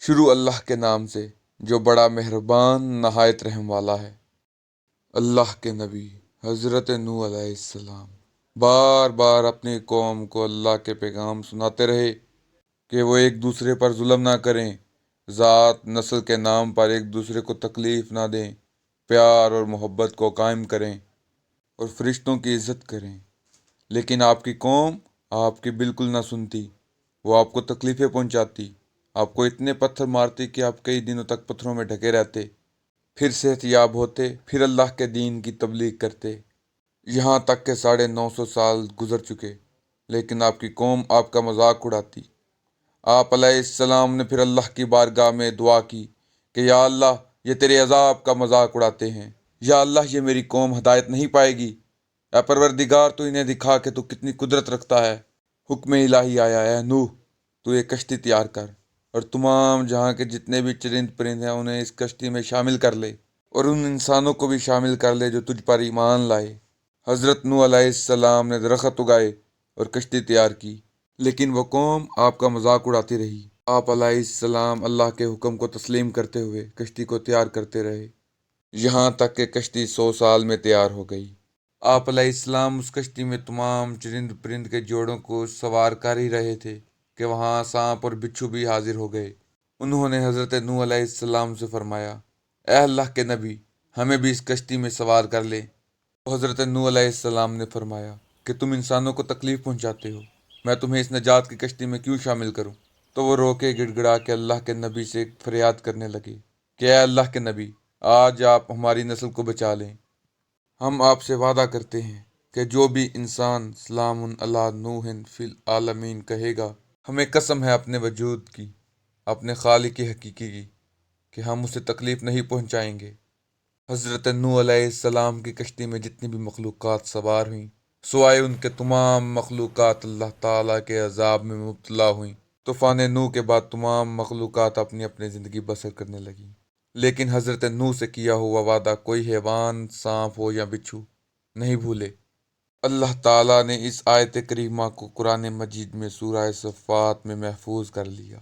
شروع اللہ کے نام سے جو بڑا مہربان نہایت رحم والا ہے۔ اللہ کے نبی حضرت نوح علیہ السلام بار بار اپنی قوم کو اللہ کے پیغام سناتے رہے کہ وہ ایک دوسرے پر ظلم نہ کریں، ذات نسل کے نام پر ایک دوسرے کو تکلیف نہ دیں، پیار اور محبت کو قائم کریں اور فرشتوں کی عزت کریں۔ لیکن آپ کی قوم آپ کی بالکل نہ سنتی، وہ آپ کو تکلیفیں پہنچاتی، آپ کو اتنے پتھر مارتی کہ آپ کئی دنوں تک پتھروں میں ڈھکے رہتے، پھر صحت یاب ہوتے، پھر اللہ کے دین کی تبلیغ کرتے، یہاں تک کہ 950 سال گزر چکے، لیکن آپ کی قوم آپ کا مذاق اڑاتی۔ آپ علیہ السلام نے پھر اللہ کی بارگاہ میں دعا کی کہ یا اللہ، یہ تیرے عذاب کا مذاق اڑاتے ہیں، یا اللہ یہ میری قوم ہدایت نہیں پائے گی، اے پروردگار تو انہیں دکھا کہ تو کتنی قدرت رکھتا ہے۔ حکم الہی آیا، اے نوح تو ایک کشتی تیار کر اور تمام جہاں کے جتنے بھی چرند پرند ہیں انہیں اس کشتی میں شامل کر لے، اور ان انسانوں کو بھی شامل کر لے جو تجھ پر ایمان لائے۔ حضرت نوح علیہ السلام نے درخت اگائے اور کشتی تیار کی، لیکن وہ قوم آپ کا مذاق اڑاتی رہی۔ آپ علیہ السلام اللہ کے حکم کو تسلیم کرتے ہوئے کشتی کو تیار کرتے رہے، یہاں تک کہ کشتی 100 سال میں تیار ہو گئی۔ آپ علیہ السلام اس کشتی میں تمام چرند پرند کے جوڑوں کو سوار کر ہی رہے تھے کہ وہاں سانپ اور بچھو بھی حاضر ہو گئے۔ انہوں نے حضرت نوح علیہ السلام سے فرمایا، اے اللہ کے نبی، ہمیں بھی اس کشتی میں سوار کر لے۔ تو حضرت نوح علیہ السلام نے فرمایا کہ تم انسانوں کو تکلیف پہنچاتے ہو، میں تمہیں اس نجات کی کشتی میں کیوں شامل کروں؟ تو وہ رو کے گڑ گڑا کے اللہ کے نبی سے فریاد کرنے لگے کہ اے اللہ کے نبی، آج آپ ہماری نسل کو بچا لیں۔ ہم آپ سے وعدہ کرتے ہیں کہ جو بھی انسان سلام علی نوح فی العالمین کہے گا، ہمیں قسم ہے اپنے وجود کی، اپنے خالق حقیقی کی، کہ ہم اسے تکلیف نہیں پہنچائیں گے۔ حضرت نوح علیہ السلام کی کشتی میں جتنی بھی مخلوقات سوار ہوئیں، سوائے ان کے تمام مخلوقات اللہ تعالیٰ کے عذاب میں مبتلا ہوئیں۔ طوفان نوح کے بعد تمام مخلوقات اپنی اپنی زندگی بسر کرنے لگیں، لیکن حضرت نوح سے کیا ہوا وعدہ کوئی حیوان، سانپ ہو یا بچھو نہیں بھولے۔ اللہ تعالیٰ نے اس آیت کریمہ کو قرآن مجید میں سورہ صفات میں محفوظ کر لیا۔